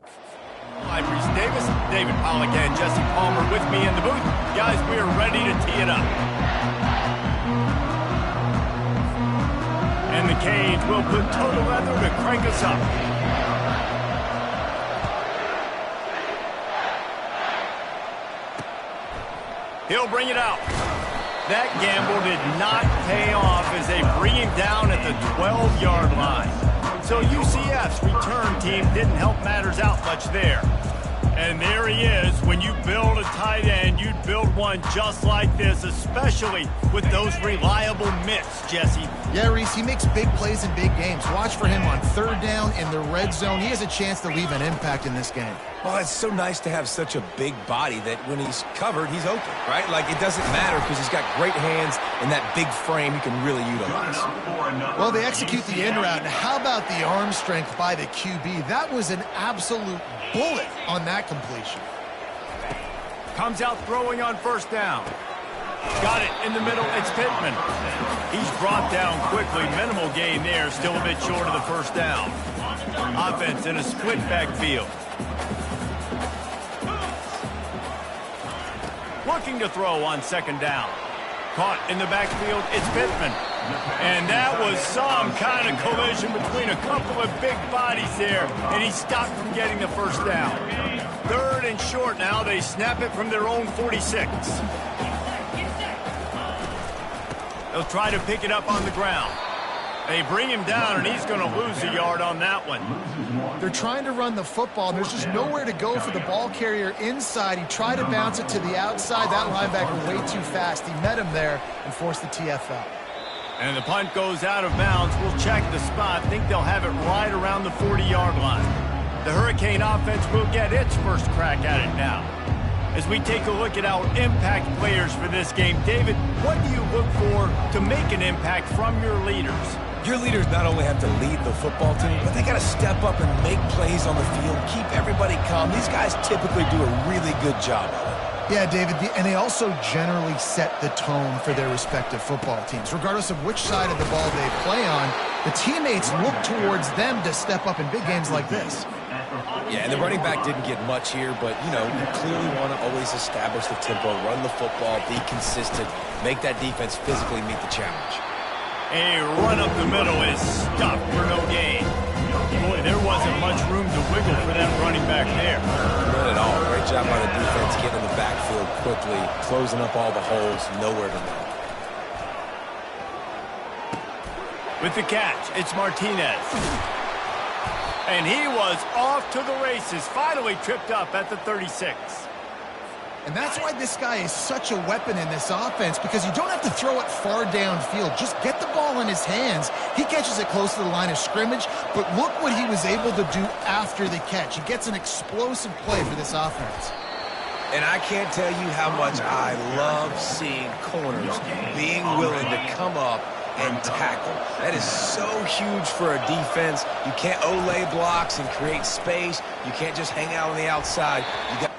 Hi, Reese Davis, David Pollack, and Jesse Palmer with me in the booth. Guys, we are ready to tee it up. And the cage will put total leather to crank us up. He'll bring it out. That gamble did not pay off as they bring him down at the 12-yard line. So UCF's return team didn't help matters out much there. And there he is. When you build a tight end, you'd build one just like this, especially with those reliable mitts, Jesse. Yeah, Reese, he makes big plays in big games. Watch for him on third down in the red zone. He has a chance to leave an impact in this game. Well, it's so nice to have such a big body that when he's covered, he's open, right? Like, it doesn't matter because he's got great hands and that big frame he can really utilize. Well, they execute the in route. And how about the arm strength by the QB? That was an absolute bullet on that completion. Comes out throwing on first down. Got it in the middle. It's Pittman. He's brought down quickly. Minimal gain there. Still a bit short of the first down. Offense in a split backfield. Looking to throw on second down. Caught in the backfield. It's Pittman. And that was some kind of collision between a couple of big bodies there, and he stopped from getting the first down. Third and short now. They snap it from their own 46. They'll try to pick it up on the ground. They bring him down, and he's going to lose a yard on that one. They're trying to run the football, and there's just nowhere to go for the ball carrier inside. He tried to bounce it to the outside. That linebacker way too fast. He met him there and forced the TFL. And the punt goes out of bounds. We'll check the spot. Think they'll have it right around the 40-yard line. The Hurricane offense will get its first crack at it now. As we take a look at our impact players for this game, David, what do you look for to make an impact from your leaders? Your leaders not only have to lead the football team, but they got to step up and make plays on the field, keep everybody calm. These guys typically do a really good job of it. Yeah, David, and they also generally set the tone for their respective football teams. Regardless of which side of the ball they play on, the teammates look towards them to step up in big games like this. Yeah, and the running back didn't get much here, but, you know, you clearly want to always establish the tempo, run the football, be consistent, make that defense physically meet the challenge. A run up the middle is stopped for no gain. Boy, there wasn't much room to wiggle for that running back there. Not at all. Great job by the defense getting in the backfield quickly, closing up all the holes, nowhere to run. With the catch, it's Martinez. And he was off to the races, finally tripped up at the 36. And that's why this guy is such a weapon in this offense, because you don't have to throw it far downfield. Just get the ball in his hands. He catches it close to the line of scrimmage, but look what he was able to do after the catch. He gets an explosive play for this offense. And I can't tell you how much I love seeing corners being willing to come up and tackle. That is so huge for a defense. You can't Olay blocks and create space. You can't just hang out on the outside. You got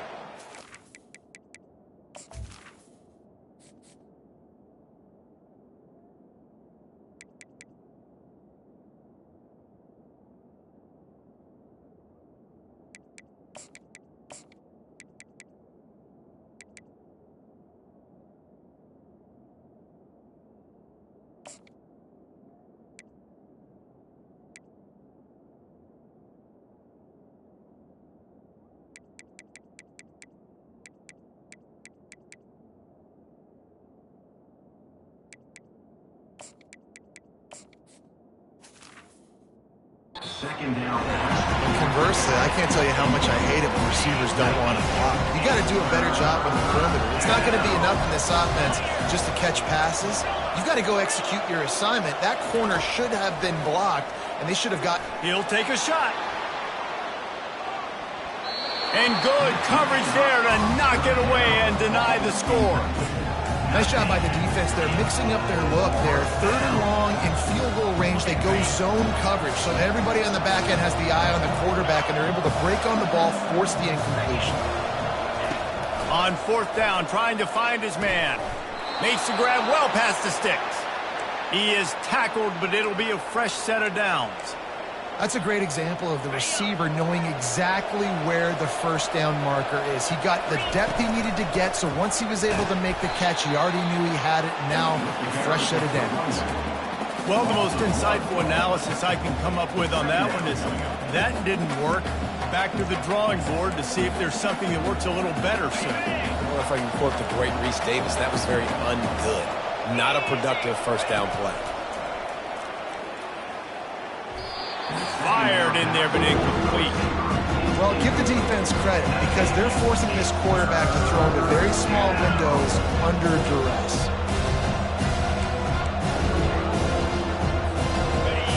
Conversely, I can't tell you how much I hate it when receivers don't want to block. You got to do a better job on the perimeter. It's not going to be enough in this offense just to catch passes. You've got to go execute your assignment. That corner should have been blocked, and they should have got... He'll take a shot. And good coverage there to knock it away and deny the score. Nice job by the defense. They're mixing up their look. They're third and long in field goal range. They go zone coverage, so everybody on the back end has the eye on the quarterback, and they're able to break on the ball, force the incompletion. On fourth down, trying to find his man. Makes the grab well past the sticks. He is tackled, but it'll be a fresh set of downs. That's a great example of the receiver knowing exactly where the first down marker is. He got the depth he needed to get, so once he was able to make the catch, he already knew he had it. Now, a fresh set of downs. Well, the most insightful analysis I can come up with on that one is that didn't work. Back to the drawing board to see if there's something that works a little better soon. Well, if I can quote the great Reese Davis, that was very ungood. Not a productive first down play. Fired in there, but incomplete. Well, give the defense credit because they're forcing this quarterback to throw into very small windows under duress.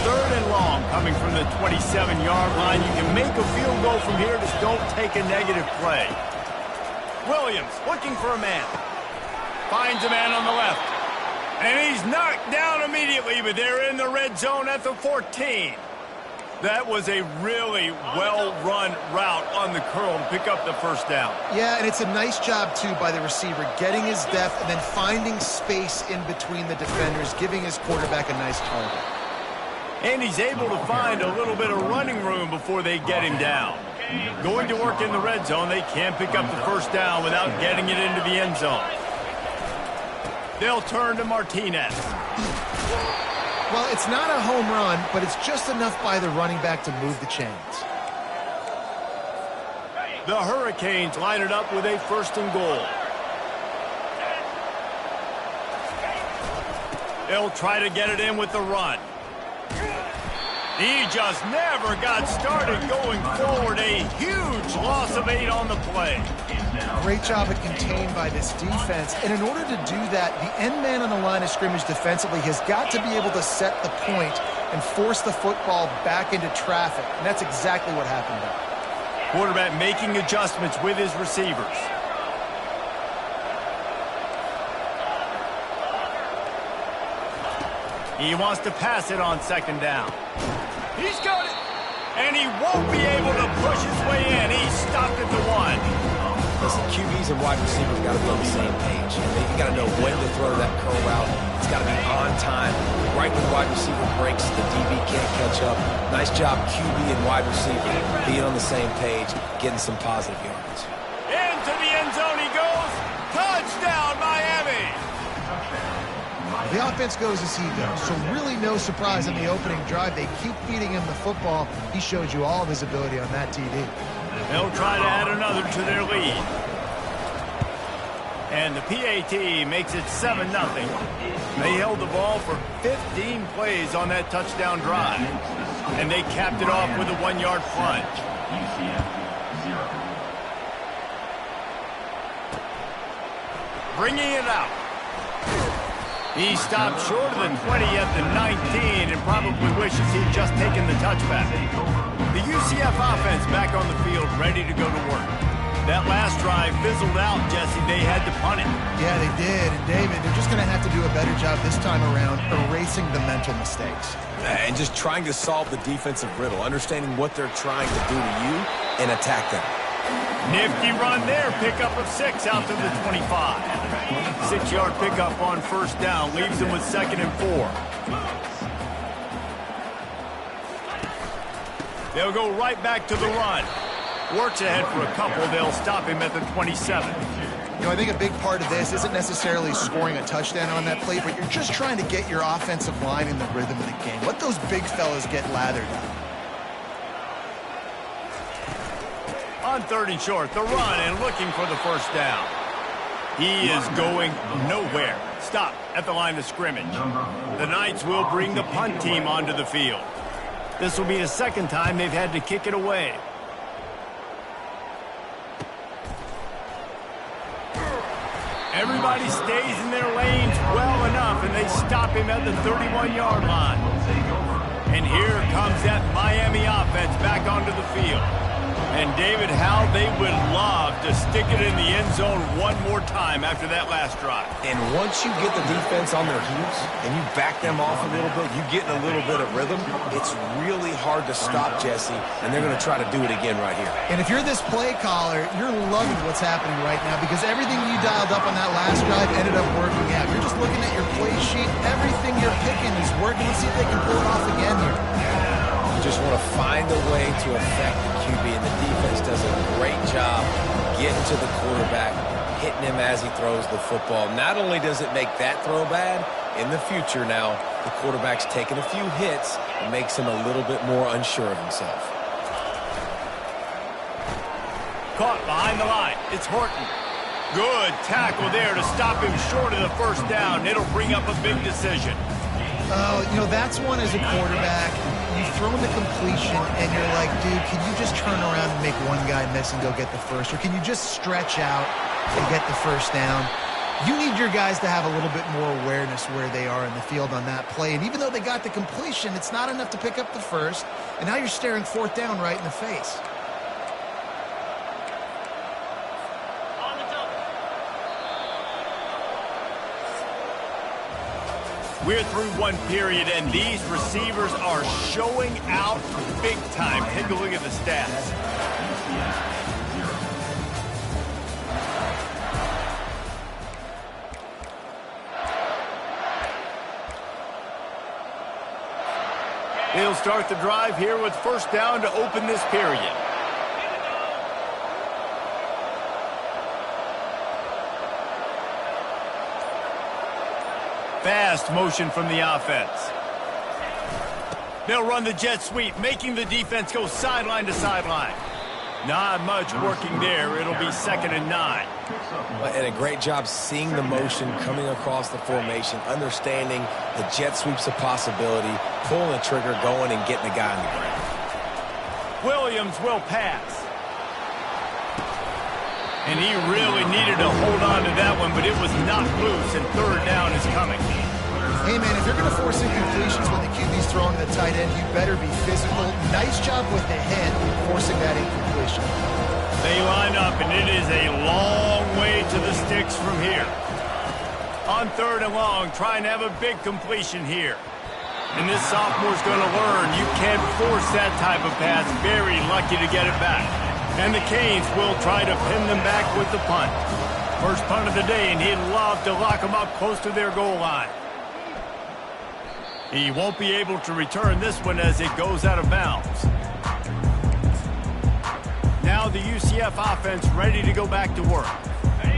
Third and long coming from the 27-yard line. You can make a field goal from here, just don't take a negative play. Williams looking for a man. Finds a man on the left. And he's knocked down immediately, but they're in the red zone at the 14. That was a really well-run route on the curl to pick up the first down. Yeah, and it's a nice job, too, by the receiver, getting his depth and then finding space in between the defenders, giving his quarterback a nice target. And he's able to find a little bit of running room before they get him down. Going to work in the red zone, they can't pick up the first down without getting it into the end zone. They'll turn to Martinez. Well, it's not a home run, but it's just enough by the running back to move the chains. The Hurricanes line it up with a first and goal. They'll try to get it in with the run. He just never got started going forward. A huge loss of 8 on the play. Great job at contained by this defense. And in order to do that, the end man on the line of scrimmage defensively has got to be able to set the point and force the football back into traffic. And that's exactly what happened there. Quarterback making adjustments with his receivers. He wants to pass it on second down. He's got it. And he won't be able to push his way in. He stopped at the 1. Listen, QBs and wide receivers got to be on the same page. You got to know when to throw that curl route. It's got to be on time. Right when the wide receiver breaks, the DB can't catch up. Nice job, QB and wide receiver, being on the same page, getting some positive yards. Into the end zone he goes. Touchdown, Miami. The offense goes as he goes, so really no surprise on the opening drive. They keep feeding him the football. He showed you all of his ability on that TD. They'll try to add another to their lead. And the PAT makes it 7-0. They held the ball for 15 plays on that touchdown drive. And they capped it off with a 1-yard plunge. UCF 0. Bringing it out. He stopped short of the 20 at the 19 and probably wishes he'd just taken the touchback. The UCF offense back on the field, ready to go to work. That last drive fizzled out, Jesse. They had to punt it. Yeah, they did. And, David, they're just going to have to do a better job this time around erasing the mental mistakes. And just trying to solve the defensive riddle, understanding what they're trying to do to you and attack them. Nifty run there, pickup of 6 out to the 25. 6-yard pickup on first down, leaves them with 2nd and 4. They'll go right back to the run. Works ahead for a couple. They'll stop him at the 27. You know, I think a big part of this isn't necessarily scoring a touchdown on that play, but you're just trying to get your offensive line in the rhythm of the game. Let those big fellas get lathered up. On 3rd and short, the run and looking for the first down. He is going nowhere. Stop at the line of scrimmage. The Knights will bring the punt team onto the field. This will be the 2nd time they've had to kick it away. Everybody stays in their lanes well enough, and they stop him at the 31-yard line. And here comes that Miami offense back onto the field. And, David, how they would love to stick it in the end zone one more time after that last drive. And once you get the defense on their heels and you back them off a little bit, you get in a little bit of rhythm, it's really hard to stop, Jesse, and they're going to try to do it again right here. And if you're this play caller, you're loving what's happening right now because everything you dialed up on that last drive ended up working out. You're just looking at your play sheet. Everything you're picking is working. Let's see if they can pull it off again here. just want to find a way to affect the QB, and the defense does a great job getting to the quarterback, hitting him as he throws the football. Not only does it make that throw bad, in the future now, the quarterback's taking a few hits and makes him a little bit more unsure of himself. Caught behind the line. It's Horton. Good tackle there to stop him short of the first down. It'll bring up a big decision. Oh, you know, that's one as a quarterback. You've thrown the completion, and you're like, dude, can you just turn around and make one guy miss and go get the first? Or can you just stretch out and get the first down? You need your guys to have a little bit more awareness where they are in the field on that play. And even though they got the completion, it's not enough to pick up the first. And now you're staring fourth down right in the face. We're through one period, and these receivers are showing out big time. Take a look at the stats. They'll start the drive here with first down to open this period. Fast motion from the offense. They'll run the jet sweep, making the defense go sideline to sideline. Not much working there. It'll be 2nd and 9. And a great job seeing the motion coming across the formation, understanding the jet sweep's a possibility, pulling the trigger, going and getting the guy on the ground. Williams will pass. And he really needed to hold on to that one, but it was knocked loose, and third down is coming. Hey, man, if you're going to force incompletions when the QB's throwing to the tight end, you better be physical. Nice job with the head forcing that incompletion. They line up, and it is a long way to the sticks from here. On 3rd and long, trying to have a big completion here. And this sophomore's going to learn you can't force that type of pass. Very lucky to get it back. And the Canes will try to pin them back with the punt. First punt of the day, and he'd love to lock them up close to their goal line. He won't be able to return this one as it goes out of bounds. Now the UCF offense ready to go back to work.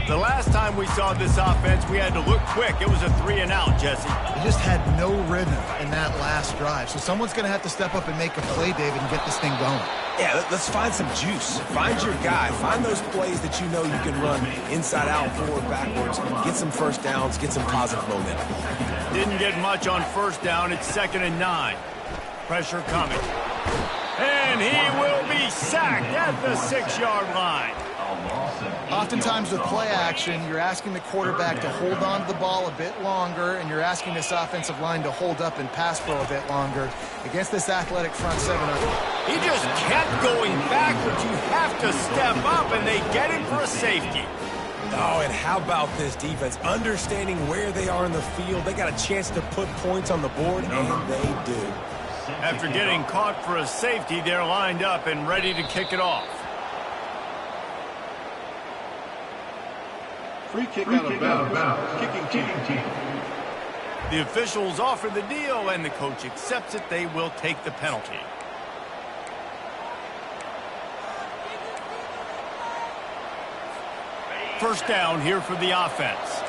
The last time we saw this offense, we had to look quick. It was a 3-and-out, Jesse. They just had no rhythm in that last drive. So someone's going to have to step up and make a play, David, and get this thing going. Yeah, let's find some juice. Find your guy. Find those plays that you know you can run inside out, forward, backwards. Get some first downs. Get some positive momentum. Didn't get much on first down. It's 2nd and 9. Pressure coming. And he will be sacked at the 6-yard line. Oftentimes with play action, you're asking the quarterback to hold on to the ball a bit longer, and you're asking this offensive line to hold up and pass pro a bit longer. Against this athletic front seven. He just kept going backwards. You have to step up, and they get him for a safety. Oh, and how about this defense? Understanding where they are in the field. They got a chance to put points on the board, and they do. After getting caught for a safety, they're lined up and ready to kick it off. Free kick out of bounds. Kicking team. The officials offer the deal, and the coach accepts it. They will take the penalty. First down here for the offense.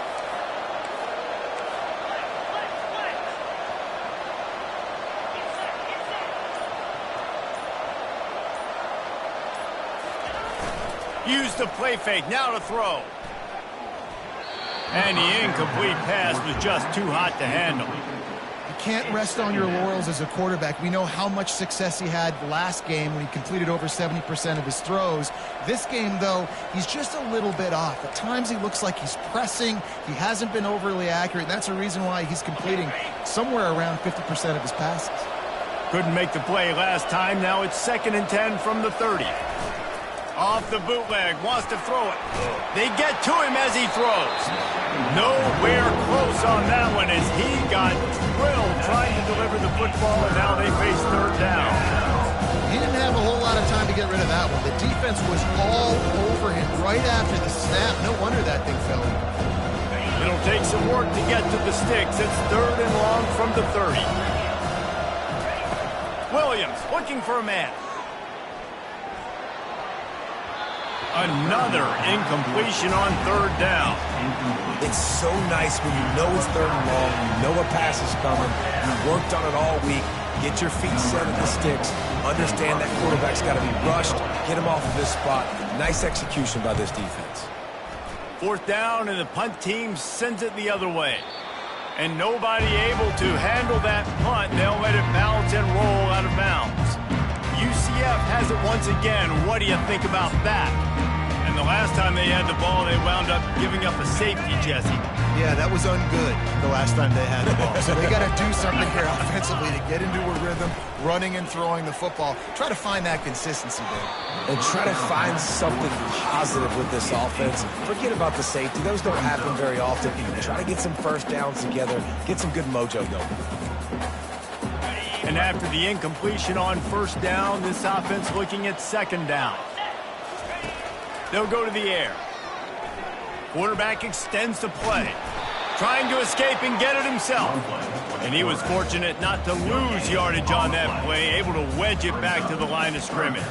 Use the play fake. Now to throw. And the incomplete pass was just too hot to handle. You can't rest on your laurels as a quarterback. We know how much success he had last game when he completed over 70% of his throws. This game, though, he's just a little bit off. At times he looks like he's pressing. He hasn't been overly accurate. That's a reason why he's completing somewhere around 50% of his passes. Couldn't make the play last time. Now it's 2nd and 10 from the 30. Off the bootleg, wants to throw it. They get to him as he throws. Nowhere close on that one as he got drilled trying to deliver the football, and now they face third down. He didn't have a whole lot of time to get rid of that one. The defense was all over him right after the snap. No wonder that thing fell in. It'll take some work to get to the sticks. It's 3rd and long from the 30. Williams looking for a man. Another incompletion on third down. It's so nice when you know it's third and long, you know a pass is coming, you worked on it all week, get your feet set at the sticks, understand that quarterback's got to be rushed, get him off of this spot. Nice execution by this defense. Fourth down, and the punt team sends it the other way. And nobody able to handle that punt. They'll let it bounce and roll out of bounds. UCF has it once again. What do you think about that? And the last time they had the ball, they wound up giving up a safety, Jesse. Yeah, that was ungood the last time they had the ball. So they got to do something here offensively to get into a rhythm, running and throwing the football. Try to find that consistency there. And try to find something positive with this offense. Forget about the safety. Those don't happen very often. Try to get some first downs together, get some good mojo going. And after the incompletion on first down, this offense looking at second down. They'll go to the air. Quarterback extends the play, trying to escape and get it himself. And he was fortunate not to lose yardage on that play, able to wedge it back to the line of scrimmage.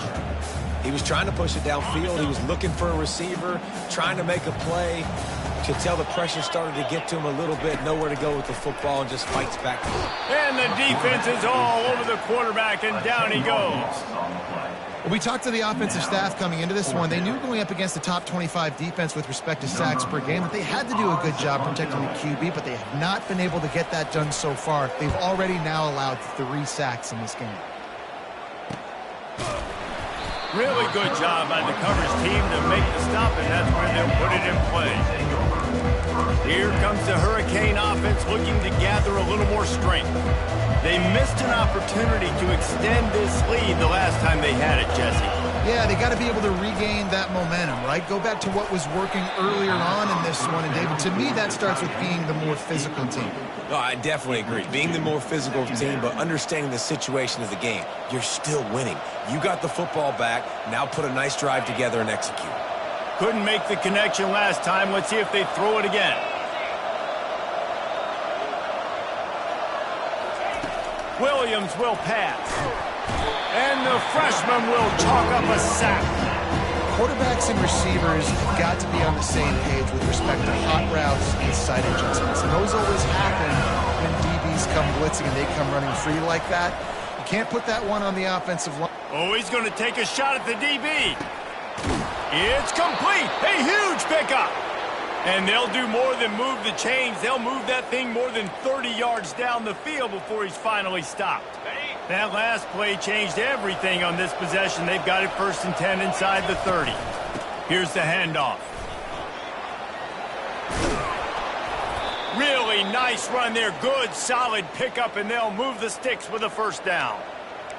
He was trying to push it downfield. He was looking for a receiver, trying to make a play. You could tell the pressure started to get to him a little bit, nowhere to go with the football, and just fights back. And the defense is all over the quarterback, and down he goes. We talked to the offensive staff coming into this one. They knew going up against the top 25 defense with respect to sacks per game that they had to do a good job protecting the QB, but they have not been able to get that done so far. They've already now allowed 3 sacks in this game. Really good job by the coverage team to make the stop, and that's where they'll put it in play. Here comes the Hurricane offense looking to gather a little more strength. They missed an opportunity to extend this lead the last time they had it, Jesse. Yeah, they got to be able to regain that momentum, right? Go back to what was working earlier on in this one. And, David, to me, that starts with being the more physical team. No, I definitely agree. Being the more physical team, but understanding the situation of the game. You're still winning. You got the football back. Now put a nice drive together and execute. Couldn't make the connection last time. Let's see if they throw it again. Williams will pass. And the freshman will chalk up a sack. Quarterbacks and receivers have got to be on the same page with respect to hot routes and sight adjustments. And those always happen when DBs come blitzing and they come running free like that. You can't put that one on the offensive line. Oh, he's going to take a shot at the DB. It's complete. A huge pickup. And they'll do more than move the chains. They'll move that thing more than 30 yards down the field before he's finally stopped. That last play changed everything on this possession. They've got it 1st and 10 inside the 30. Here's the handoff. Really nice run there. Good, solid pickup, and they'll move the sticks with a first down.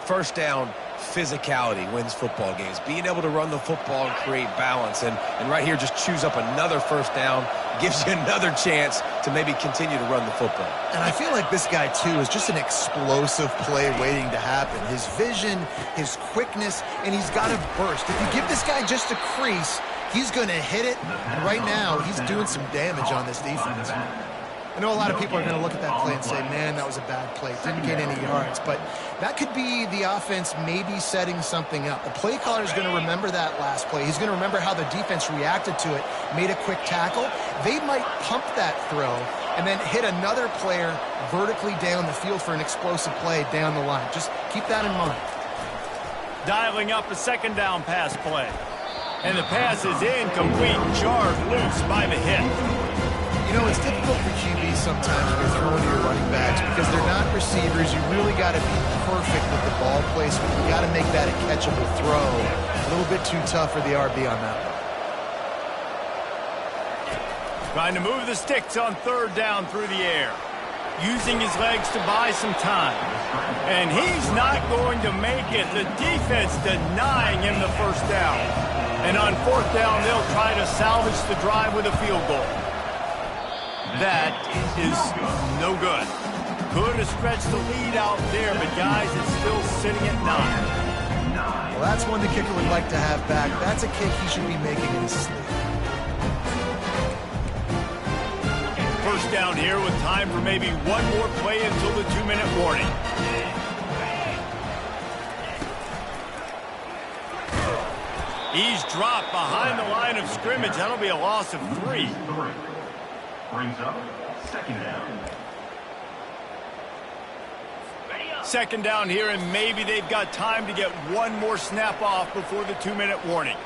First down, physicality wins football games. Being able to run the football and create balance. And right here, just choose up another first down. Gives you another chance to maybe continue to run the football. And I feel like this guy, too, is just an explosive play waiting to happen. His vision, his quickness, and he's got to burst. If you give this guy just a crease, he's going to hit it. And right now, he's doing some damage on this defense. I know a lot of people are going to look at that play and say, man, that was a bad play. Didn't get any yards. But that could be the offense maybe setting something up. The play caller is going to remember that last play. He's going to remember how the defense reacted to it, made a quick tackle. They might pump that throw and then hit another player vertically down the field for an explosive play down the line. Just keep that in mind. Dialing up a second down pass play. And the pass is incomplete, jarred loose by the hit. You know, it's difficult for QBs sometimes when you're throwing to your running backs because they're not receivers. You really got to be perfect with the ball placement. You got to make that a catchable throw. A little bit too tough for the RB on that one. Trying to move the sticks on third down through the air. Using his legs to buy some time. And he's not going to make it. The defense denying him the first down. And on fourth down, they'll try to salvage the drive with a field goal. That is no good. Could have stretched the lead out there, but guys, it's still sitting at 9. Well, that's one the kicker would like to have back. That's a kick he should be making in his sleep. First down here with time for maybe one more play until the 2-minute warning. He's dropped behind the line of scrimmage. That'll be a loss of 3. Brings up second down. Second down here, and maybe they've got time to get one more snap off before the 2-minute warning.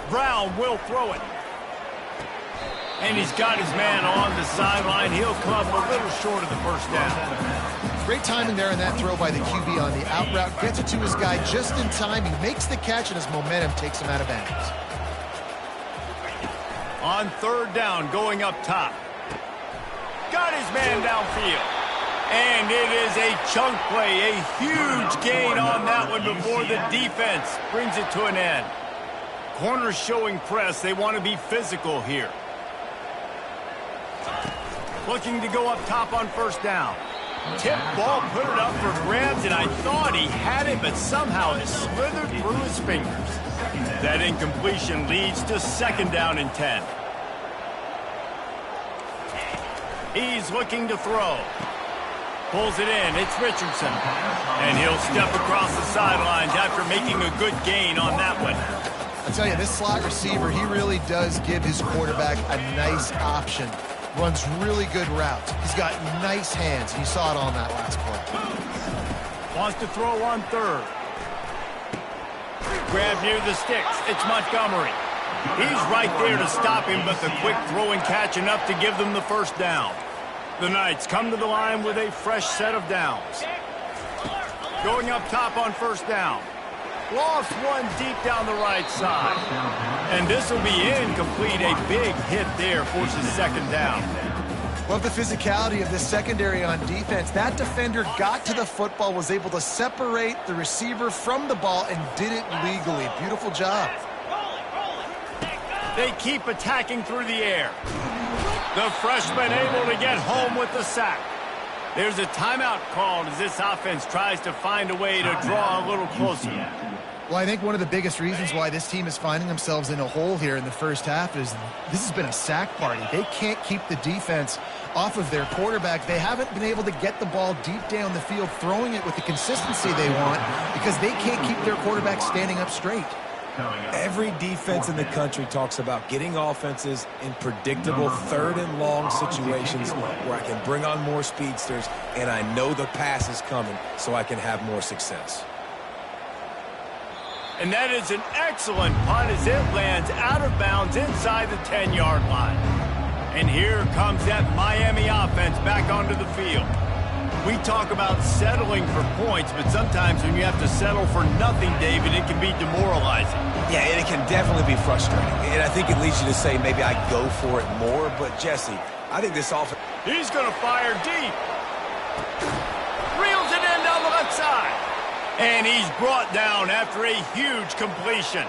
Brown will throw it. And he's got his man on the sideline. He'll come a little short of the first down. Great timing there in that throw by the QB on the out route. Gets it to his guy just in time. He makes the catch, and his momentum takes him out of bounds. On third down, going up top. Got his man downfield. And it is a chunk play, a huge gain on that one before the defense brings it to an end. Corners showing press. They want to be physical here. Looking to go up top on first down. Tip ball, put it up for grabs, and I thought he had it, but somehow it slithered through his fingers. That incompletion leads to second down and 10. He's looking to throw. Pulls it in. It's Richardson. And he'll step across the sidelines after making a good gain on that one. I tell you, this slot receiver, he really does give his quarterback a nice option. Runs really good routes. He's got nice hands, and you saw it on that last play. Wants to throw on third. Grab near the sticks. It's Montgomery. He's right there to stop him, but the quick throw and catch enough to give them the first down. The Knights come to the line with a fresh set of downs. Going up top on first down. Lost one deep down the right side. And this will be incomplete. A big hit there forces second down. Love the physicality of this secondary on defense. That defender got to the football, was able to separate the receiver from the ball, and did it legally. Beautiful job. They keep attacking through the air. The freshman able to get home with the sack. There's a timeout called as this offense tries to find a way to draw a little closer. Well, I think one of the biggest reasons why this team is finding themselves in a hole here in the first half is this has been a sack party. They can't keep the defense off of their quarterback. They haven't been able to get the ball deep down the field, throwing it with the consistency they want, because they can't keep their quarterback standing up straight. Every defense in the country talks about getting offenses in predictable third and long situations where I can bring on more speedsters and I know the pass is coming so I can have more success. And that is an excellent punt as it lands out of bounds inside the 10-yard line. And here comes that Miami offense back onto the field. We talk about settling for points, but sometimes when you have to settle for nothing, David, it can be demoralizing. Yeah, and it can definitely be frustrating. And I think it leads you to say maybe I go for it more. But, Jesse, I think this offense... He's going to fire deep. Reels it in down the left side. And he's brought down after a huge completion.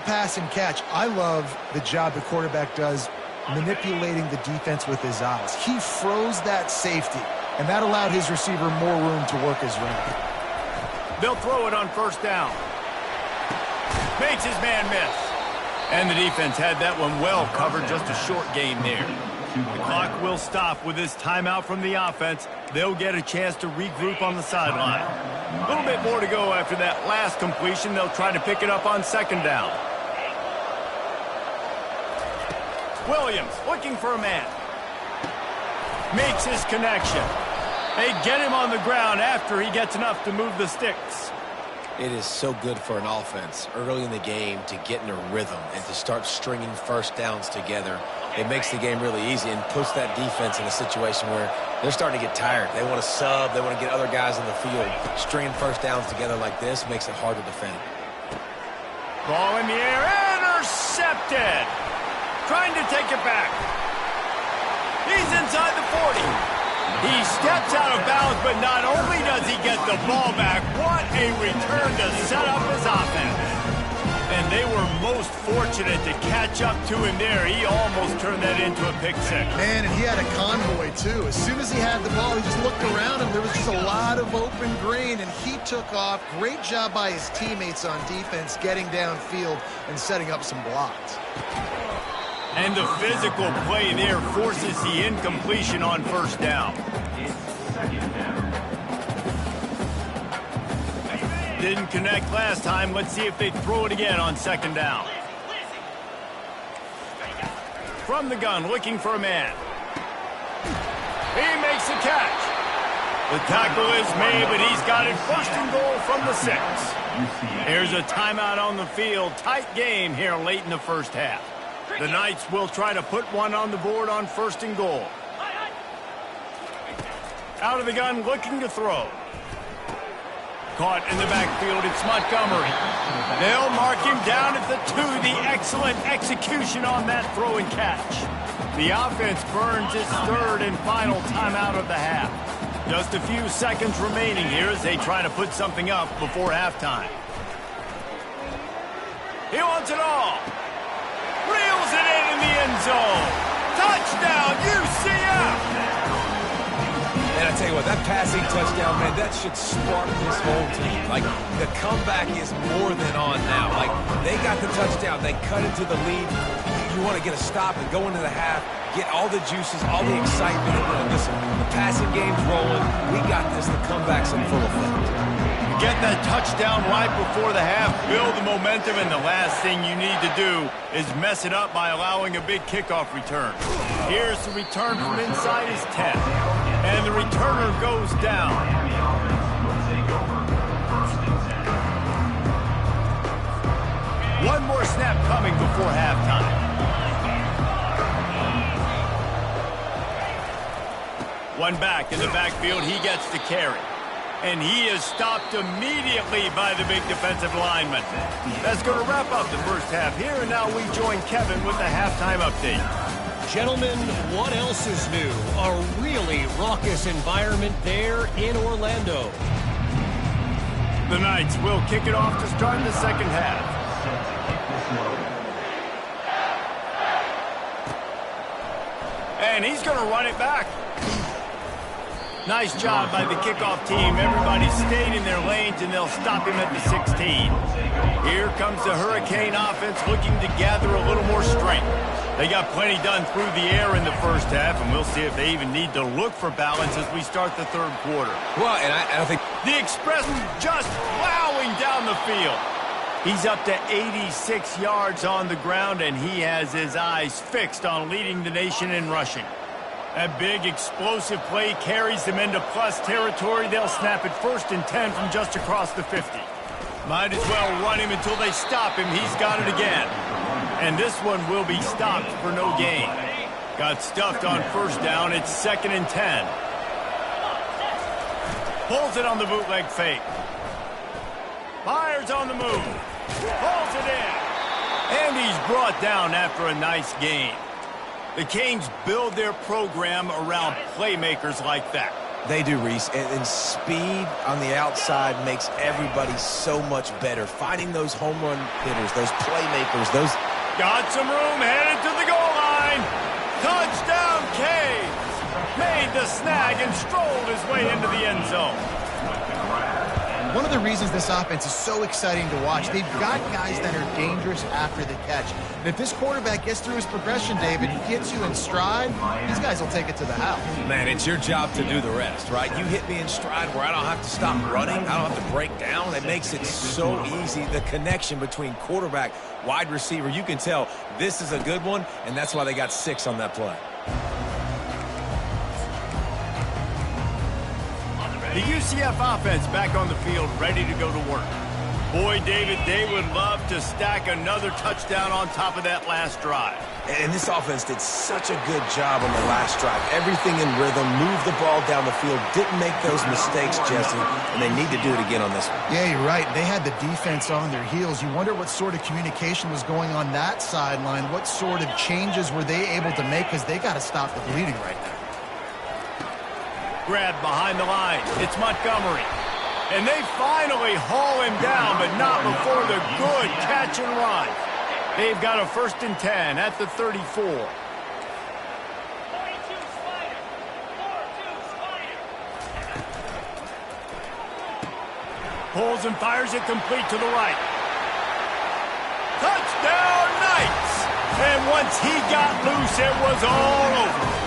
Pass and catch. I love the job the quarterback does manipulating the defense with his eyes. He froze that safety, and that allowed his receiver more room to work his route. They'll throw it on first down. Makes his man miss. And the defense had that one well covered, just a short gain there. The clock will stop with this timeout from the offense. They'll get a chance to regroup on the sideline. A little bit more to go after that last completion. They'll try to pick it up on second down. Williams looking for a man. Makes his connection. They get him on the ground after he gets enough to move the sticks. It is so good for an offense early in the game to get in a rhythm and to start stringing first downs together. It makes the game really easy and puts that defense in a situation where they're starting to get tired. They want to sub. They want to get other guys in the field. Stringing first downs together like this makes it hard to defend. Ball in the air. Intercepted. trying to take it back. He's inside the 40. He steps out of bounds, but not only does he get the ball back, what a return to set up his offense. And they were most fortunate to catch up to him there. He almost turned that into a pick six. Man, and he had a convoy, too. As soon as he had the ball, he just looked around him. There was just a lot of open green, and he took off. Great job by his teammates on defense, getting downfield and setting up some blocks. And the physical play there forces the incompletion on first down. It's second down. Didn't connect last time. Let's see if they throw it again on second down. From the gun, looking for a man. He makes the catch. The tackle is made, but he's got it first and goal from the 6. Here's a timeout on the field. Tight game here late in the first half. The Knights will try to put one on the board on first and goal. Out of the gun, looking to throw. Caught in the backfield, it's Montgomery. They'll mark him down at the 2. The excellent execution on that throw and catch. The offense burns its third and final timeout of the half. Just a few seconds remaining here as they try to put something up before halftime. He wants it all. Reels it in the end zone. Touchdown, UCF! And I tell you what, that passing touchdown, man, that should spark this whole team. Like, the comeback is more than on now. Like, they got the touchdown. They cut into the lead. You want to get a stop and go into the half, get all the juices, all the excitement. And listen, the passing game's rolling. We got this. The comeback's in full effect. Get that touchdown right before the half, build the momentum, and the last thing you need to do is mess it up by allowing a big kickoff return. Here's the return from inside his 10, and the returner goes down. One more snap coming before halftime. One back in the backfield, he gets the carry. And he is stopped immediately by the big defensive lineman. That's going to wrap up the first half here, and now we join Kevin with the halftime update. Gentlemen, what else is new? A really raucous environment there in Orlando. The Knights will kick it off to start the second half. And he's going to run it back. Nice job by the kickoff team. Everybody stayed in their lanes, and they'll stop him at the 16. Here comes the Hurricane offense looking to gather a little more strength. They got plenty done through the air in the first half, and we'll see if they even need to look for balance as we start the third quarter. Well, and I think the Express just plowing down the field. He's up to 86 yards on the ground, and he has his eyes fixed on leading the nation in rushing. That big explosive play carries them into plus territory. They'll snap it first and 10 from just across the 50. Might as well run him until they stop him. He's got it again. And this one will be stopped for no gain. Got stuffed on first down. It's 2nd and 10. Pulls it on the bootleg fake. Fires on the move. Pulls it in. And he's brought down after a nice gain. The Canes build their program around playmakers like that. they do, Reese. And speed on the outside makes everybody so much better. Finding those home run hitters, those playmakers, those... Got some room, headed to the goal line. Touchdown, Canes. Made the snag and strolled his way into the end zone. One of the reasons this offense is so exciting to watch, they've got guys that are dangerous after the catch. And if this quarterback gets through his progression, David, he gets you in stride, these guys will take it to the house. Man, it's your job to do the rest, right? You hit me in stride where I don't have to stop running. I don't have to break down. It makes it so easy. The connection between quarterback, wide receiver, you can tell this is a good one, and that's why they got 6 on that play. The UCF offense back on the field, ready to go to work. Boy, David, they would love to stack another touchdown on top of that last drive. And this offense did such a good job on the last drive. Everything in rhythm, moved the ball down the field, didn't make those mistakes, Jesse, and they need to do it again on this one. Yeah, you're right. They had the defense on their heels. You wonder what sort of communication was going on that sideline. What sort of changes were they able to make, because they got to stop the bleeding right now. Grab behind the line. It's Montgomery. And they finally haul him down, but not before the good catch and run. They've got a 1st and 10 at the 34. Pulls and fires it complete to the right. Touchdown, Knights! And once he got loose, it was all over.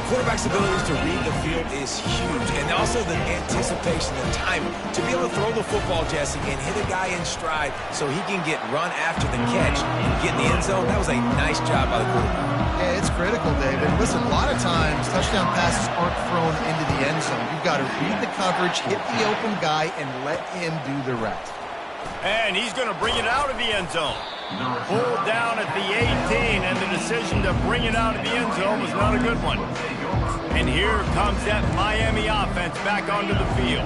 Quarterback's abilities to read the field is huge, and also the anticipation, the timing. To be able to throw the football, Jesse, and hit a guy in stride so he can get run after the catch and get in the end zone, that was a nice job by the quarterback. Yeah, it's critical, David. Listen, a lot of times touchdown passes aren't thrown into the end zone. You've got to read the coverage, hit the open guy, and let him do the rest. And he's going to bring it out of the end zone. Pulled down at the 18, and the decision to bring it out of the end zone was not a good one. And here comes that Miami offense back onto the field.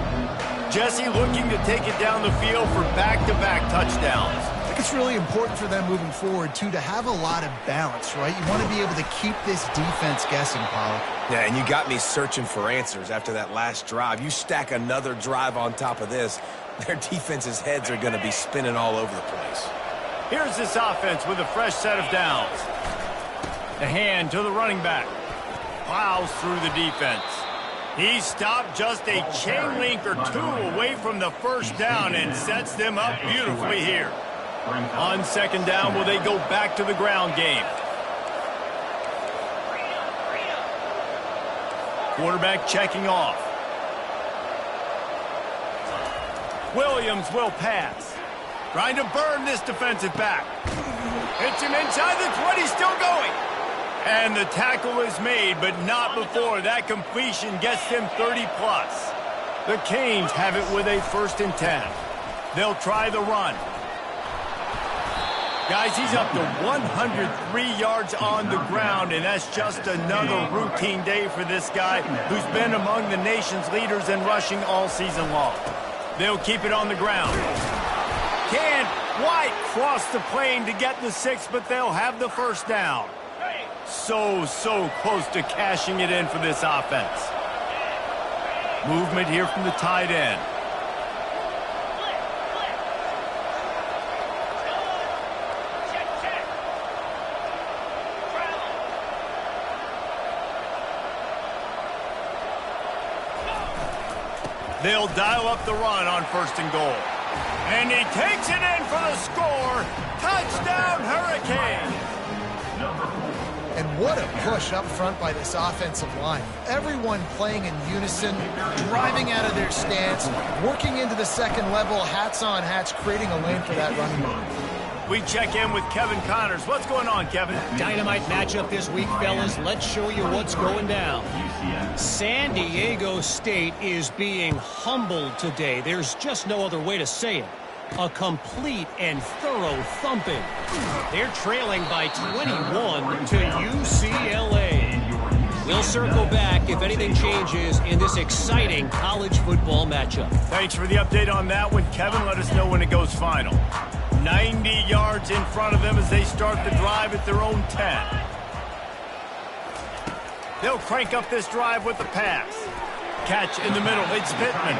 Jesse looking to take it down the field for back-to-back touchdowns. I think it's really important for them moving forward, too, to have a lot of balance, right? You want to be able to keep this defense guessing, Pollock. Yeah, and you got me searching for answers after that last drive. You stack another drive on top of this, their defense's heads are going to be spinning all over the place. Here's this offense with a fresh set of downs. The hand to the running back. Plows through the defense. He stopped just a chain link or two away from the first down and sets them up beautifully here. On 2nd down, will they go back to the ground game? Quarterback checking off. Williams will pass. Trying to burn this defensive back. Hits him inside the 20, still going. And the tackle is made, but not before that completion gets them 30-plus. The Canes have it with a 1st and 10. They'll try the run. Guys, he's up to 103 yards on the ground, and that's just another routine day for this guy who's been among the nation's leaders in rushing all season long. They'll keep it on the ground. Can't quite cross the plane to get the 6, but they'll have the 1st down. So close to cashing it in for this offense. Movement here from the tight end. They'll dial up the run on 1st and goal. And he takes it in for the score. Touchdown, Hurricane. And what a push up front by this offensive line. Everyone playing in unison, driving out of their stance, working into the 2nd level, hats on hats, creating a lane for that running back. We check in with Kevin Connors. What's going on, Kevin? Dynamite matchup this week, fellas. Let's show you what's going down. San Diego State is being humbled today. There's just no other way to say it. A complete and thorough thumping. They're trailing by 21 to UCLA. We'll circle back if anything changes in this exciting college football matchup. Thanks for the update on that one, Kevin. Let us know when it goes final. 90 yards in front of them as they start the drive at their own 10. They'll crank up this drive with the pass. Catch in the middle. It's Pittman.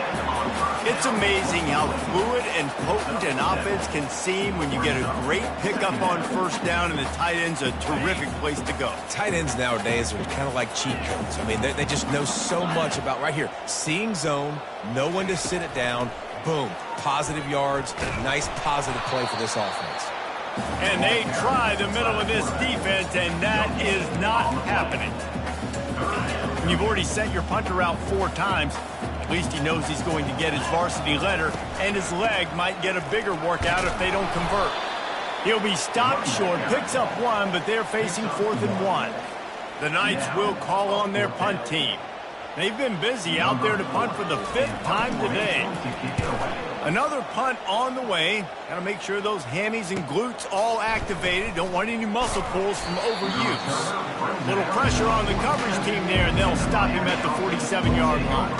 It's amazing how fluid and potent an offense can seem when you get a great pickup on 1st down, and the tight end's a terrific place to go. Tight ends nowadays are kind of like cheat codes. I mean, they just know so much about right here. Seeing zone, know when to sit it down, boom, positive yards, nice positive play for this offense. And they try the middle of this defense, and that is not happening. When you've already sent your punter out 4 times, at least he knows he's going to get his varsity letter, and his leg might get a bigger workout if they don't convert. He'll be stopped short, picks up 1, but they're facing 4th and 1. The Knights will call on their punt team. They've been busy out there to punt for the 5th time today. Another punt on the way. Got to make sure those hammies and glutes all activated. Don't want any muscle pulls from overuse. Little pressure on the coverage team there, and they'll stop him at the 47-yard line.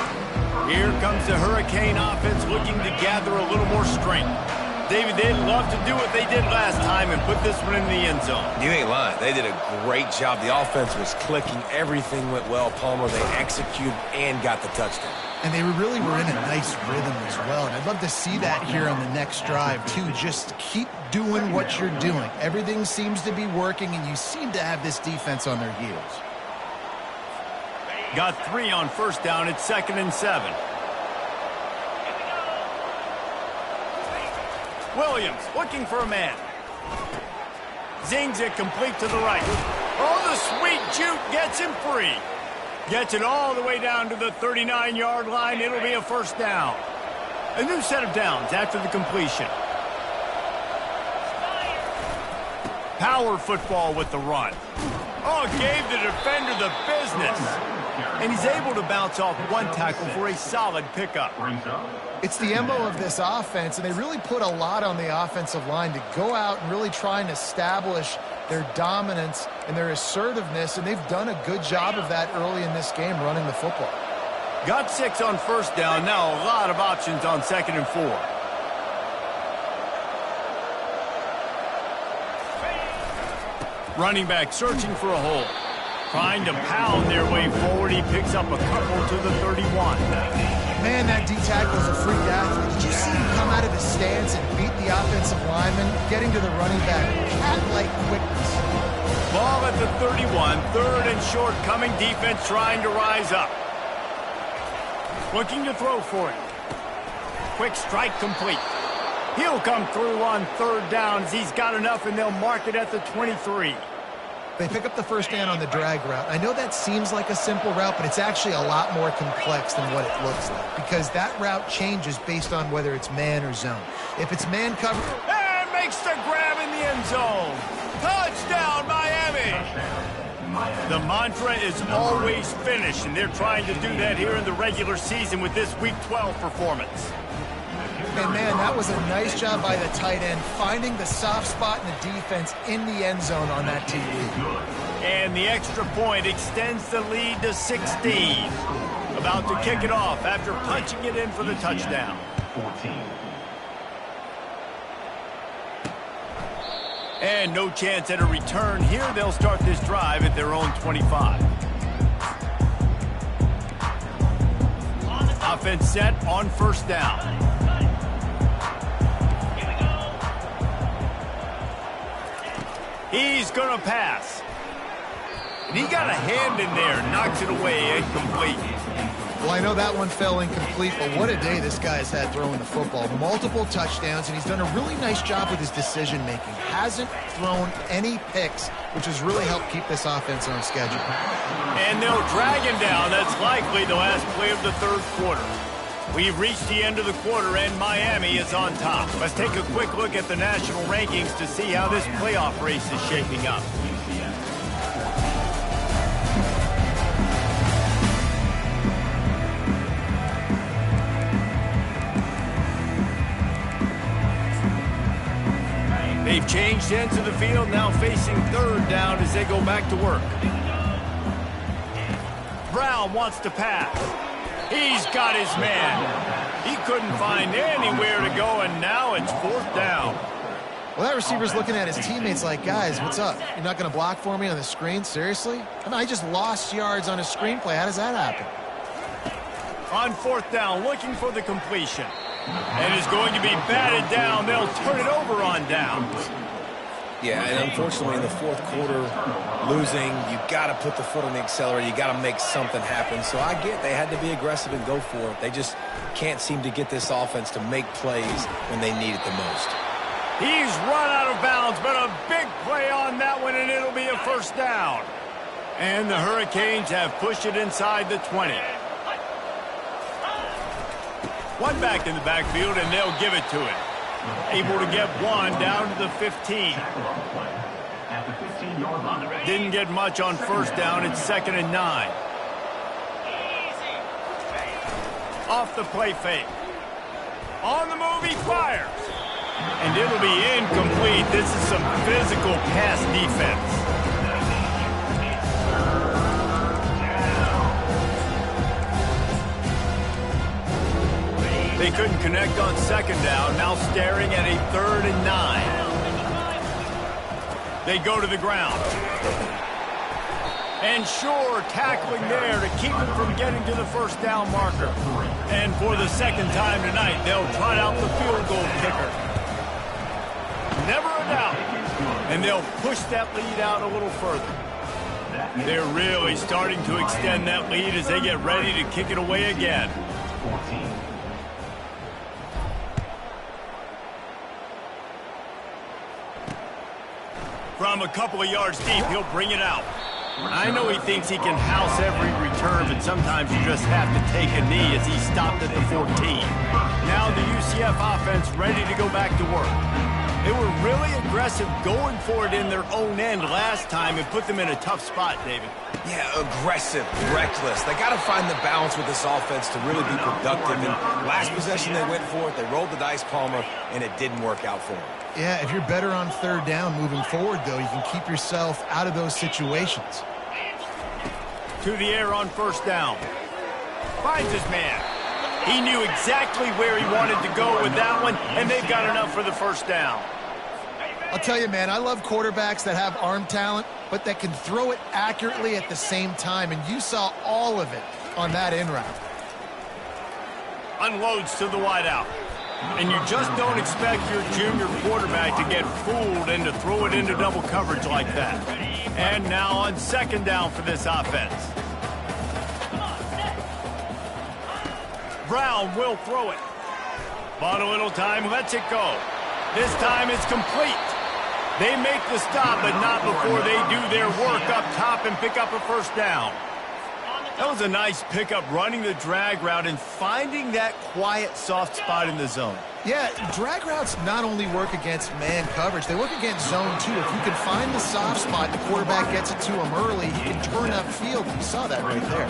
Here comes the Hurricane offense looking to gather a little more strength. David, they'd love to do what they did last time and put this one in the end zone. You ain't lying. They did a great job. The offense was clicking. Everything went well, Palmer. They executed and got the touchdown. And they really were in a nice rhythm as well. And I'd love to see that here on the next drive, too. Just keep doing what you're doing. Everything seems to be working, and you seem to have this defense on their heels. Got 3 on first down. It's 2nd and 7. Williams looking for a man. Zings it complete to the right. Oh, the sweet juke gets him free. Gets it all the way down to the 39-yard line. It'll be a first down. A new set of downs after the completion. Power football with the run. Oh, gave the defender the business. And he's able to bounce off one tackle for a solid pickup. It's the MO of this offense, and they really put a lot on the offensive line to go out and really try and establish their dominance and their assertiveness, and they've done a good job of that early in this game running the football. Got 6 on first down. Now a lot of options on 2nd and 4. Running back searching for a hole. Trying to pound their way forward. He picks up a couple to the 31. Man, that D-tackle is a freak athlete. Did you see him come out of his stance and beat the offensive lineman, getting to the running back? Cat-like quickness. Ball at the 31. 3rd and short. Coming defense trying to rise up. Looking to throw for it. Quick strike complete. He'll come through on 3rd down as he's got enough, and they'll mark it at the 23. They pick up the first down on the drag route. I know that seems like a simple route, but it's actually a lot more complex than what it looks like, because that route changes based on whether it's man or zone. If it's man cover... And makes the grab in the end zone. Touchdown, Miami. The mantra is always finish, and they're trying to do that here in the regular season with this Week 12 performance. And, man, that was a nice job by the tight end, finding the soft spot in the defense in the end zone on that TD. And the extra point extends the lead to 16. About to kick it off after punching it in for the touchdown. 14. And no chance at a return here. They'll start this drive at their own 25. Offense set on first down. He's going to pass. And he got a hand in there, knocks it away, incomplete. Well, I know that one fell incomplete, but what a day this guy has had throwing the football. Multiple touchdowns, and he's done a really nice job with his decision-making. Hasn't thrown any picks, which has really helped keep this offense on schedule. And they'll drag him down. That's likely the last play of the 3rd quarter. We've reached the end of the quarter, and Miami is on top. Let's take a quick look at the national rankings to see how this playoff race is shaping up. They've changed ends of the field, now facing 3rd down as they go back to work. Brown wants to pass. He's got his man. He couldn't find anywhere to go, and now it's 4th down. Well, that receiver's looking at his teammates like, guys, what's up? You're not going to block for me on the screen? Seriously? I mean, I just lost yards on a screenplay. How does that happen? On 4th down, looking for the completion. And is going to be batted down. They'll turn it over on downs. Yeah, and unfortunately in the 4th quarter, losing, you got to put the foot on the accelerator. You got to make something happen. So I get they had to be aggressive and go for it. They just can't seem to get this offense to make plays when they need it the most. He's run out of bounds, but a big play on that one, and it'll be a first down. And the Hurricanes have pushed it inside the 20. One back in the backfield, and they'll give it to him. Able to get one down to the 15. Didn't get much on first down. It's 2nd and 9. Off the play fake. On the move, he fires. And it'll be incomplete. This is some physical pass defense. They couldn't connect on second down. Now staring at a 3rd and 9. They go to the ground. And sure, tackling there to keep him from getting to the first down marker. And for the second time tonight, they'll trot out the field goal kicker. Never a doubt. And they'll push that lead out a little further. They're really starting to extend that lead as they get ready to kick it away again. From a couple of yards deep, he'll bring it out. I know he thinks he can house every return, but sometimes you just have to take a knee as he stopped at the 14. Now the UCF offense ready to go back to work. They were really aggressive going for it in their own end last time and put them in a tough spot, David. Yeah, aggressive, reckless. They got to find the balance with this offense to really be productive. And last possession they went for it, they rolled the dice, Palmer, and it didn't work out for them. Yeah, if you're better on 3rd down moving forward, though, you can keep yourself out of those situations. To the air on 1st down. Finds his man. He knew exactly where he wanted to go with that one, and they've got enough for the 1st down. I'll tell you, man, I love quarterbacks that have arm talent, but that can throw it accurately at the same time, and you saw all of it on that in route. Unloads to the wideout. And you just don't expect your junior quarterback to get fooled and to throw it into double coverage like that. And now on 2nd down for this offense. Brown will throw it. Bought a little time, lets it go. This time it's complete. They make the stop, but not before they do their work up top and pick up a 1st down. That was a nice pickup, running the drag route and finding that quiet, soft spot in the zone. Yeah, drag routes not only work against man coverage, they work against zone too. If you can find the soft spot, the quarterback gets it to him early, he can turn upfield. You saw that right there.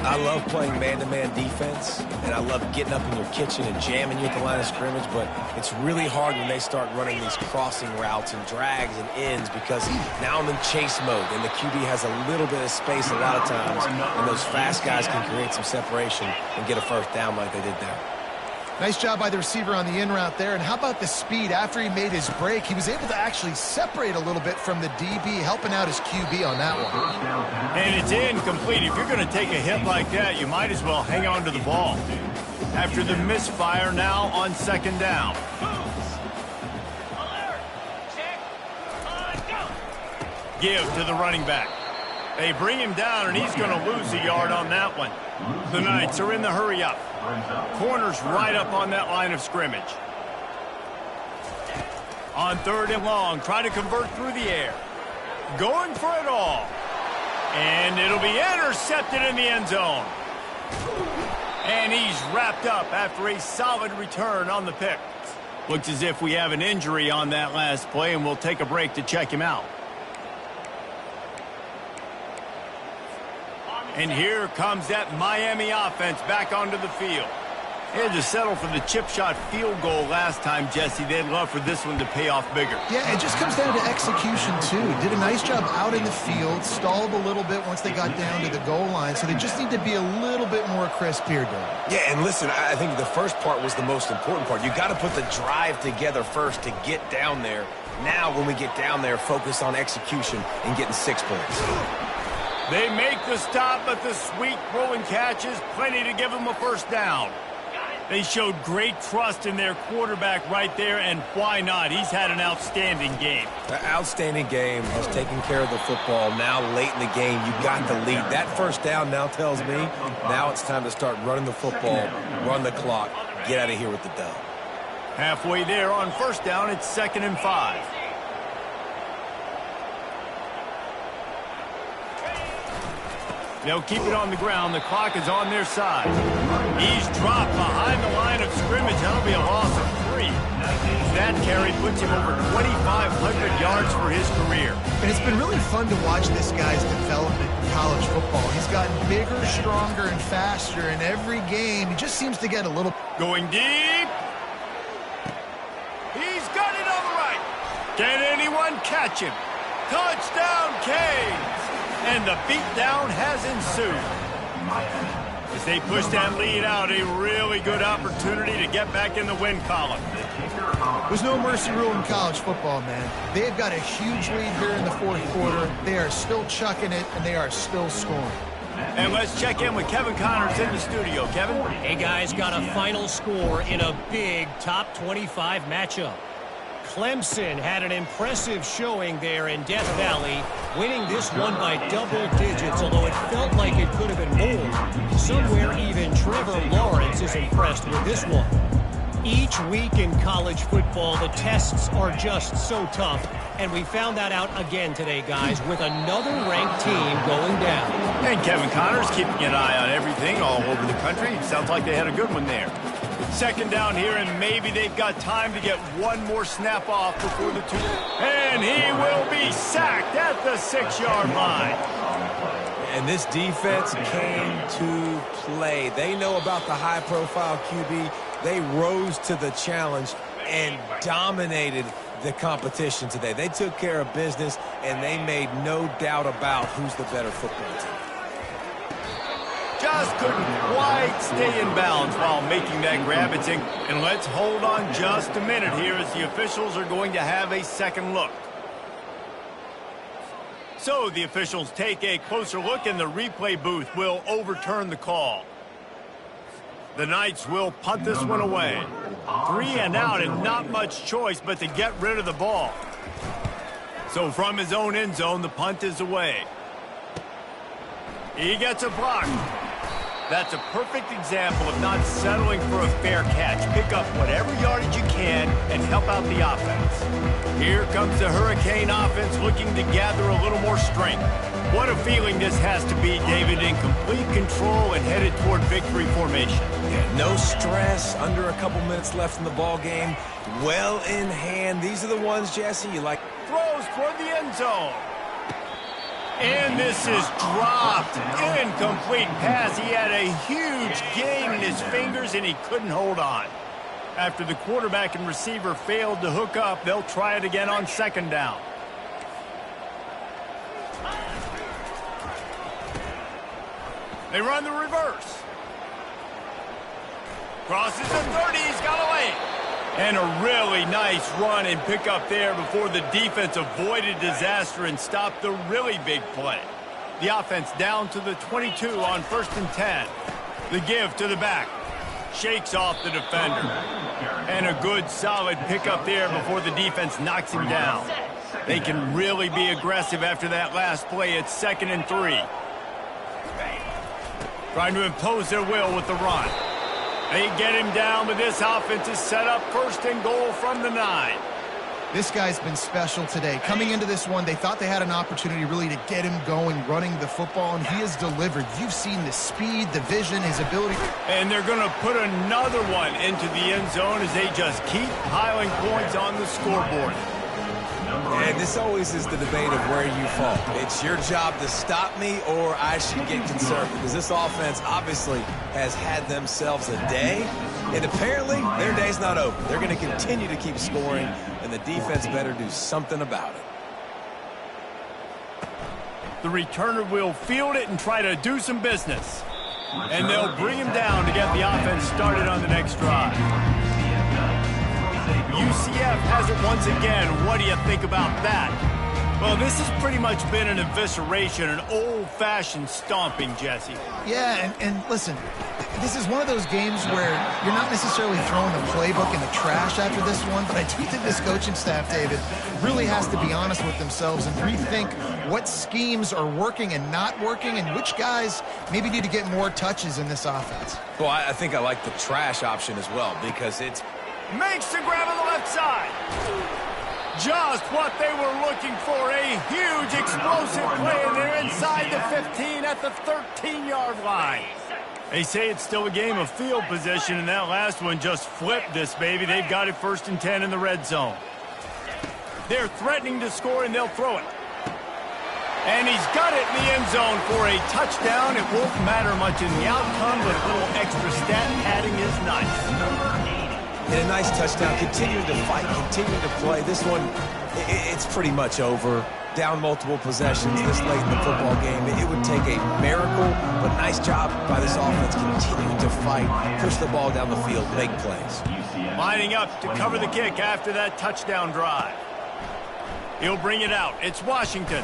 I love playing man-to-man defense, and I love getting up in your kitchen and jamming you at the line of scrimmage, but it's really hard when they start running these crossing routes and drags and ends because now I'm in chase mode, and the QB has a little bit of space a lot of times, and those fast guys can create some separation and get a 1st down like they did there. Nice job by the receiver on the in route there. And how about the speed? After he made his break, he was able to actually separate a little bit from the DB, helping out his QB on that one. And it's incomplete. If you're going to take a hit like that, you might as well hang on to the ball. After the misfire, now on 2nd down. Give to the running back. They bring him down, and he's going to lose a yard on that one. The Knights are in the hurry-up. Corners right up on that line of scrimmage. On 3rd and long, try to convert through the air. Going for it all. And it'll be intercepted in the end zone. And he's wrapped up after a solid return on the pick. Looks as if we have an injury on that last play, and we'll take a break to check him out. And here comes that Miami offense back onto the field. They had to settle for the chip shot field goal last time, Jesse. They'd love for this one to pay off bigger. Yeah, it just comes down to execution, too. Did a nice job out in the field, stalled a little bit once they got down to the goal line, so they just need to be a little bit more crisp here, Dave. Yeah, and listen, I think the first part was the most important part. You got to put the drive together first to get down there. Now, when we get down there, focus on execution and getting 6 points. They make the stop, but the sweet throw and catch is plenty to give them a 1st down. They showed great trust in their quarterback right there, and why not? He's had an outstanding game. The outstanding game has taken care of the football. Now, late in the game, you got the lead. That 1st down now tells me now it's time to start running the football, run the clock, get out of here with the dub. Halfway there on 1st down, it's 2nd and 5. They'll keep it on the ground. The clock is on their side. He's dropped behind the line of scrimmage. That'll be a loss of 3. lead. That carry puts him over 2,500 yards for his career. And it's been really fun to watch this guy's development in college football. He's gotten bigger, stronger, and faster in every game. He just seems to get a little... Going deep. He's got it on the right. Can anyone catch him? Touchdown, Canes! And the beatdown has ensued. As they push that lead out, a really good opportunity to get back in the win column. There's no mercy rule in college football, man. They've got a huge lead here in the fourth quarter. They are still chucking it, and they are still scoring. And let's check in with Kevin Connors in the studio. Kevin? Hey, guys, got a final score in a big top 25 matchup. Clemson had an impressive showing there in Death Valley, winning this one by double digits, although it felt like it could have been more. Somewhere even Trevor Lawrence is impressed with this one. Each week in college football, the tests are just so tough, and we found that out again today, guys, with another ranked team going down. And Kevin Connors keeping an eye on everything all over the country. It sounds like they had a good one there. Second down here, and maybe they've got time to get one more snap off before the two. And he will be sacked at the 6-yard line. And this defense came to play. They know about the high-profile QB. They rose to the challenge and dominated the competition today. They took care of business, and they made no doubt about who's the better football team. Just couldn't quite stay in bounds while making that grab. It's in. And let's hold on just a minute here as the officials are going to have a second look. So the officials take a closer look, and the replay booth will overturn the call. The Knights will punt this one away. 3 and out, and not much choice but to get rid of the ball. So from his own end zone, the punt is away. He gets a block. That's a perfect example of not settling for a fair catch. Pick up whatever yardage you can and help out the offense. Here comes the Hurricane offense looking to gather a little more strength. What a feeling this has to be, David, in complete control and headed toward victory formation. Yeah, no stress, under a couple minutes left in the ball game. Well in hand. These are the ones, Jesse, you like. Throws toward the end zone. And this is dropped. Incomplete pass. He had a huge gain in his fingers, and he couldn't hold on. After the quarterback and receiver failed to hook up, they'll try it again on second down. They run the reverse. Crosses the 30. He's got away. And a really nice run and pick up there before the defense avoided disaster and stopped the really big play. The offense down to the 22 on 1st and 10. The give to the back. Shakes off the defender. And a good solid pickup there before the defense knocks him down. They can really be aggressive after that last play. It's 2nd and 3. Trying to impose their will with the run. They get him down, but this offense is set up 1st and goal from the 9. This guy's been special today. Coming into this one, they thought they had an opportunity really to get him going, running the football, and he has delivered. You've seen the speed, the vision, his ability. And they're going to put another one into the end zone as they just keep piling points on the scoreboard. And this always is the debate of where you fall. It's your job to stop me, or I should get concerned, because this offense obviously has had themselves a day, and apparently their day's not over. They're going to continue to keep scoring, and the defense better do something about it. The returner will field it and try to do some business. And they'll bring him down to get the offense started on the next drive. UCF has it once again. What do you think about that? Well, this has pretty much been an evisceration, an old-fashioned stomping, Jesse. Yeah, and listen, this is one of those games where you're not necessarily throwing the playbook in the trash after this one, but I do think this coaching staff, David, really has to be honest with themselves and rethink what schemes are working and not working and which guys maybe need to get more touches in this offense. Well, I think I like the trash option as well, because it's... Makes the grab on the left side. Just what they were looking for. A huge explosive play, and they're inside the 15 at the 13-yard line. They say it's still a game of field position, and that last one just flipped this baby. They've got it 1st and 10 in the red zone. They're threatening to score, and they'll throw it. And he's got it in the end zone for a touchdown. It won't matter much in the outcome, but a little extra stat padding is nice. And a nice touchdown. Continuing to fight, continuing to play. This one, it's pretty much over. Down multiple possessions this late in the football game. It would take a miracle, but nice job by this offense continuing to fight, push the ball down the field, make plays. Lining up to cover the kick after that touchdown drive. He'll bring it out. It's Washington.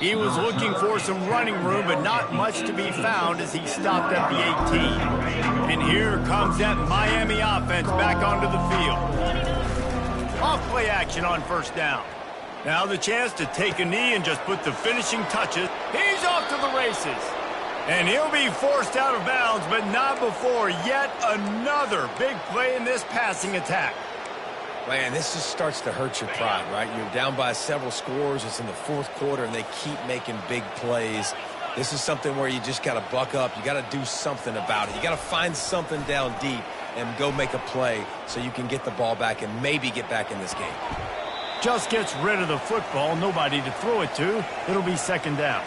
He was looking for some running room, but not much to be found as he stopped at the 18. And here comes that Miami offense back onto the field. Off play action on 1st down. Now the chance to take a knee and just put the finishing touches. He's off to the races. And he'll be forced out of bounds, but not before yet another big play in this passing attack. Man, this just starts to hurt your pride, right? You're down by several scores. It's in the 4th quarter, and they keep making big plays. This is something where you just got to buck up. You got to do something about it. You got to find something down deep and go make a play so you can get the ball back and maybe get back in this game. Just gets rid of the football, nobody to throw it to. It'll be 2nd down.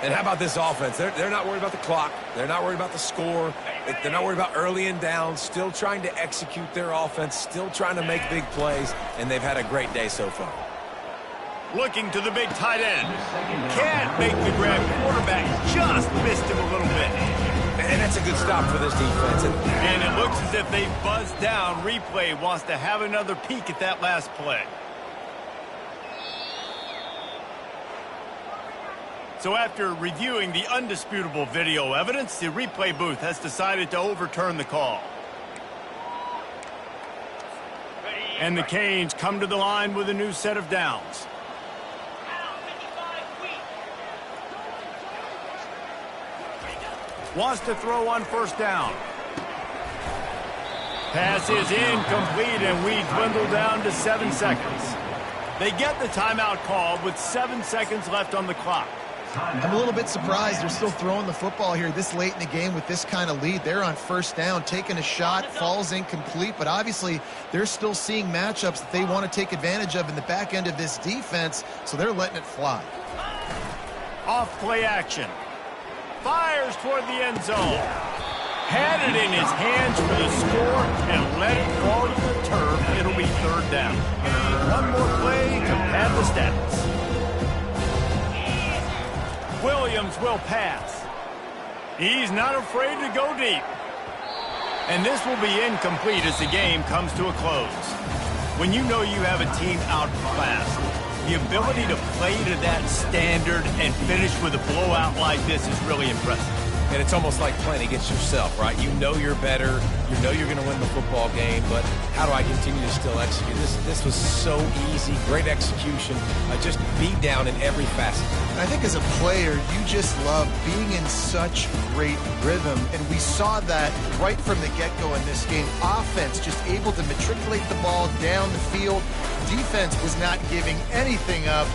And how about this offense? They're not worried about the clock. They're not worried about the score. They're not worried about early and down. Still trying to execute their offense. Still trying to make big plays. And they've had a great day so far. Looking to the big tight end. Can't make the grab. Quarterback just missed him a little bit. And that's a good stop for this defense. And it looks as if they buzzed down. Replay wants to have another peek at that last play. So after reviewing the undisputable video evidence, the replay booth has decided to overturn the call. And the Canes come to the line with a new set of downs. Wants to throw on 1st down. Pass is incomplete, and we dwindle down to 7 seconds. They get the timeout called with 7 seconds left on the clock. I'm a little bit surprised they're still throwing the football here this late in the game with this kind of lead. They're on 1st down, taking a shot, falls incomplete, but obviously they're still seeing matchups that they want to take advantage of in the back end of this defense, so they're letting it fly. Off play action. Fires toward the end zone. Had it in his hands for the score and let it fall to the turf. It'll be 3rd down. One more play to pad the stats. Williams will pass. He's not afraid to go deep. And this will be incomplete as the game comes to a close. When you know you have a team outclassed, the ability to play to that standard and finish with a blowout like this is really impressive. And it's almost like playing against yourself, right? You know you're better. You know you're going to win the football game, but how do I continue to still execute? This was so easy. Great execution. Just beat down in every facet. I think as a player, you just love being in such great rhythm, and we saw that right from the get-go in this game. Offense just able to matriculate the ball down the field. Defense was not giving anything up.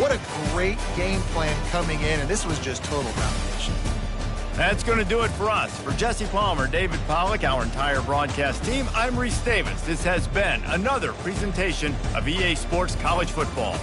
What a great game plan coming in, and this was just total domination. That's going to do it for us. For Jesse Palmer, David Pollack, our entire broadcast team, I'm Reese Davis. This has been another presentation of EA Sports College Football.